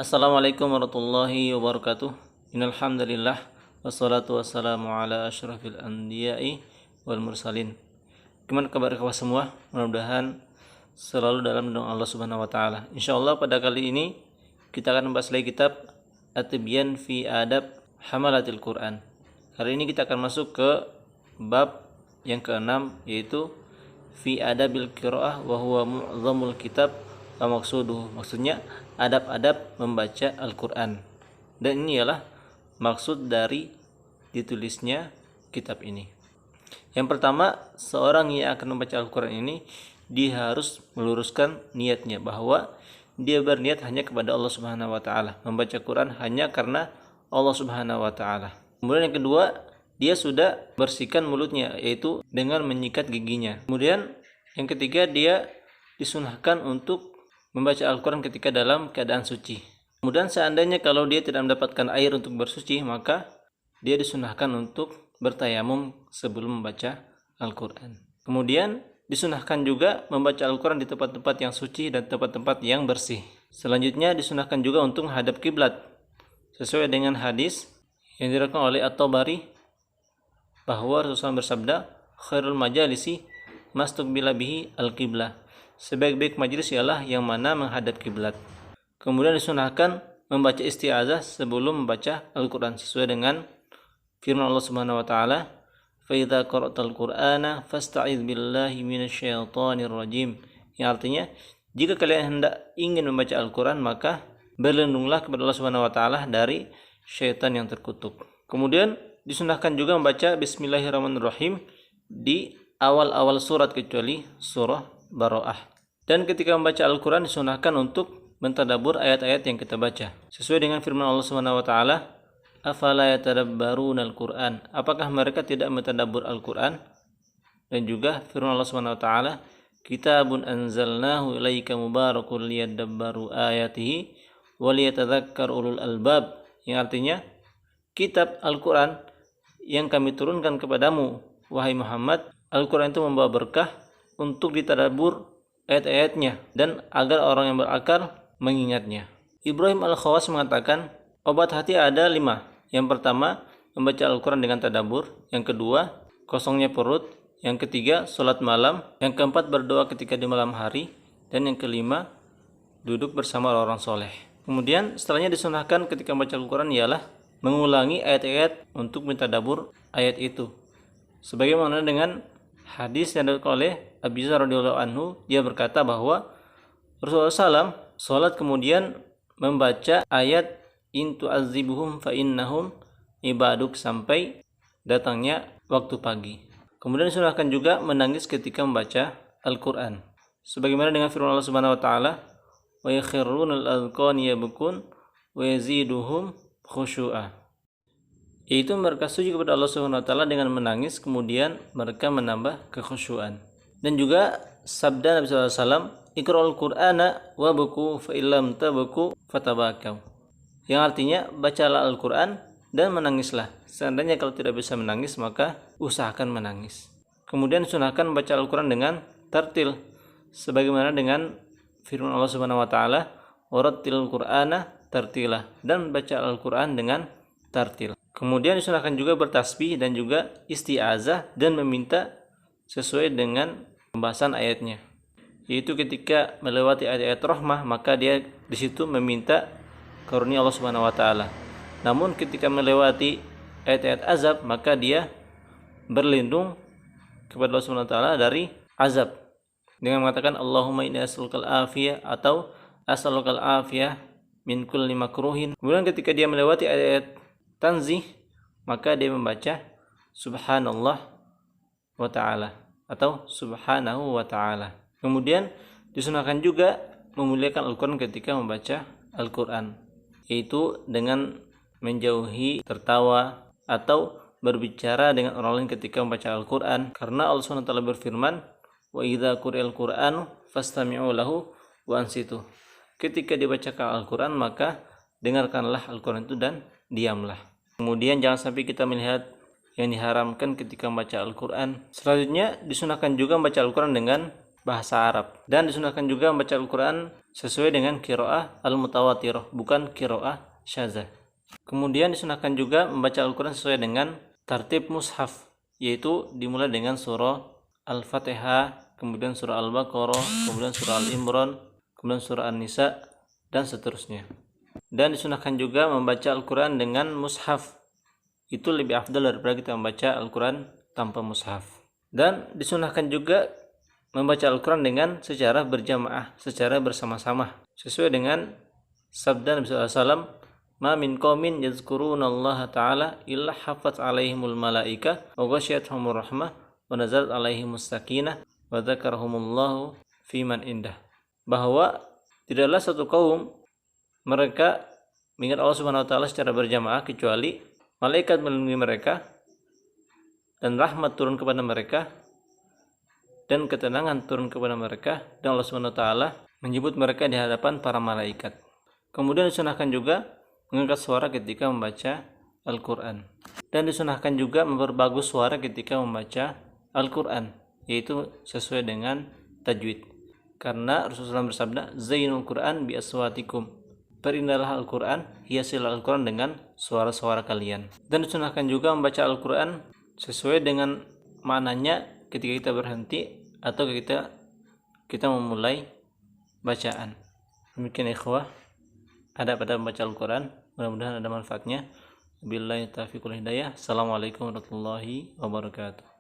Assalamualaikum warahmatullahi wabarakatuh. Innal hamdalillah wassalatu wassalamu ala asyrafil anbiya'i wal mursalin. Gimana kabar kawan semua? Mudah-mudahan selalu dalam lindungan Allah Subhanahu wa taala. Insyaallah pada kali ini kita akan membahas lagi kitab At-Tibyan fi Adab Hamalatil Quran. Hari ini kita akan masuk ke bab yang ke-6, yaitu fi adabil qiraah wa huwa mu'dhamul kitab wa maqsuduhu. Maksudnya adab-adab membaca Al-Quran. Dan ini ialah maksud dari ditulisnya kitab ini. Yang pertama, seorang yang akan membaca Al-Quran ini dia harus meluruskan niatnya, bahwa dia berniat hanya kepada Allah Subhanahu wa taala, membaca Quran hanya karena Allah Subhanahu wa taala. Kemudian yang kedua, dia sudah bersihkan mulutnya, yaitu dengan menyikat giginya. Kemudian yang ketiga, dia disunahkan untuk membaca Al-Quran ketika dalam keadaan suci. Kemudian seandainya kalau dia tidak mendapatkan air untuk bersuci, maka dia disunahkan untuk bertayamum sebelum membaca Al-Quran. Kemudian disunahkan juga membaca Al-Quran di tempat-tempat yang suci dan tempat-tempat yang bersih. Selanjutnya disunahkan juga untuk menghadap kiblat, sesuai dengan hadis yang diriwayatkan oleh At-Tabari bahwa Rasulullah bersabda, khairul majalisi mastuqbila bihi al-qiblah. Sebaik-baik majelis ialah yang mana menghadap kiblat. Kemudian disunahkan membaca isti'azah sebelum membaca Al-Quran, sesuai dengan firman Allah Subhanahu wa taala, fa idza qara'tal qur'ana fasta'idz billahi minasyaitonir rajim. Yang artinya, jika kalian hendak ingin membaca Al-Quran, maka berlindunglah kepada Allah Subhanahu wa taala dari syaitan yang terkutuk. Kemudian disunahkan juga membaca bismillahirrahmanirrahim di awal-awal surat kecuali surah Bara'ah. Dan ketika membaca Al-Quran disunahkan untuk mentadabbur ayat-ayat yang kita baca, sesuai dengan firman Allah Subhanahu wa taala, afala yatadabbaruna al-Quran, apakah mereka tidak mentadabbur Al-Quran? Dan juga firman Allah Subhanahu wa taala, kitabun anzalnahu ilaika mubarakun liyadabbaru ayatihi wa liyatadzakkar ulul albab, yang artinya kitab Al-Quran yang kami turunkan kepadamu wahai Muhammad. Al-Quran itu membawa berkah untuk ditadabbur ayat-ayatnya dan agar orang yang berakal mengingatnya. Ibrahim Al-Khawas mengatakan, obat hati ada 5. Yang pertama, membaca Al-Quran dengan tadabbur. Yang kedua, kosongnya perut. Yang ketiga, sholat malam. Yang keempat, berdoa ketika di malam hari. Dan yang kelima, duduk bersama orang soleh. Kemudian setelahnya disunahkan ketika membaca Al-Quran ialah mengulangi ayat-ayat untuk mentadabbur ayat itu, sebagaimana dengan hadis yang diriwayatkan oleh Abi Dzar radhiyallahu anhu. Dia berkata bahwa Rasulullah SAW sholat kemudian membaca ayat in tu'adzibuhum fa innahum ibaduk sampai datangnya waktu pagi. Kemudian disunahkan juga menangis ketika membaca Al-Quran, sebagaimana dengan firman Allah Subhanahu wa taala, wa yakhrunul azqani yabkun wa yaziduhum khusyu'a, yaitu mereka sujud kepada Allah Subhanahu wa taala dengan menangis, kemudian mereka menambah kekhusyuan. Dan juga sabda Nabi sallallahu alaihi wasallam, iqra'ul qur'ana wa buku fa illam tabku fatabakau, yang artinya bacalah Al-Quran dan menangislah. Seandainya kalau tidak bisa menangis, maka usahakan menangis. Kemudian sunahkan membaca Al-Quran dengan tartil, sebagaimana dengan firman Allah Subhanahu wa taala, warattilil qur'ana tartila, dan baca Al-Quran dengan tartil. Kemudian disunahkan juga bertasbih dan juga isti'azah dan meminta sesuai dengan pembahasan ayatnya, yaitu ketika melewati ayat-ayat rahmah, maka dia di situ meminta karunia Allah Subhanahu wa taala. Namun ketika melewati ayat-ayat azab, maka dia berlindung kepada Allah Subhanahu wa taala dari azab dengan mengatakan Allahumma inni as'alukal afiyah atau as'alukal afiyah min kulli makruhin. Kemudian ketika dia melewati ayat-ayat tanzih, maka dia membaca subhanallah wa ta'ala atau subhanahu wa ta'ala. Kemudian disunahkan juga memuliakan Al-Quran ketika membaca Al-Quran, yaitu dengan menjauhi tertawa atau berbicara dengan orang lain ketika membaca Al-Quran, karena Allah SWT berfirman, wa idza quri'al Qur'anu fastami'u lahu wa ansitu, ketika dibacakan Al-Quran maka dengarkanlah Al-Quran itu dan diamlah. Kemudian jangan sampai kita melihat yang diharamkan ketika membaca Al-Quran. Selanjutnya disunahkan juga membaca Al-Quran dengan bahasa Arab. Dan disunahkan juga membaca Al-Quran sesuai dengan qiraah al-mutawatirah, bukan qiraah syadzah. Kemudian disunahkan juga membaca Al-Quran sesuai dengan tartib mushaf, yaitu dimulai dengan surah Al-Fatihah, kemudian surah Al-Baqarah, kemudian surah Al-Imran, kemudian surah An-Nisa, dan seterusnya. Dan disunahkan juga membaca Al-Quran dengan mushaf, itu lebih afdal daripada kita membaca Al-Quran tanpa mushaf. Dan disunahkan juga membaca Al-Quran dengan secara berjamaah, secara bersama-sama, sesuai dengan sabda Nabi SAW, ma min qaumin yazkurunallaha ta'ala illa haffat alaihimul malaika wa ghasyiyatuhumur rahmah wa nazalat alaihimus sakinah wa dzakarahumullahu fiman indah. Bahwa tidaklah satu kaum mereka mengingat Allah Subhanahu wa taala secara berjamaah kecuali malaikat melindungi mereka dan rahmat turun kepada mereka dan ketenangan turun kepada mereka, dan Allah Subhanahu wa taala menyebut mereka di hadapan para malaikat. Kemudian disunahkan juga mengangkat suara ketika membaca Al-Quran. Dan disunahkan juga memperbagus suara ketika membaca Al-Quran, yaitu sesuai dengan tajwid. Karena Rasulullah bersabda, Zainul Quran bi aswatikum. Perindahlah Al-Quran, hiasilah Al-Quran dengan suara-suara kalian. Dan disunahkan juga membaca Al-Quran sesuai dengan maknanya ketika kita berhenti atau kita memulai bacaan. Demikian ikhwah, ada pada membaca Al-Quran. Mudah-mudahan ada manfaatnya. Billahi taufiq wal hidayah. Assalamualaikum warahmatullahi wabarakatuh.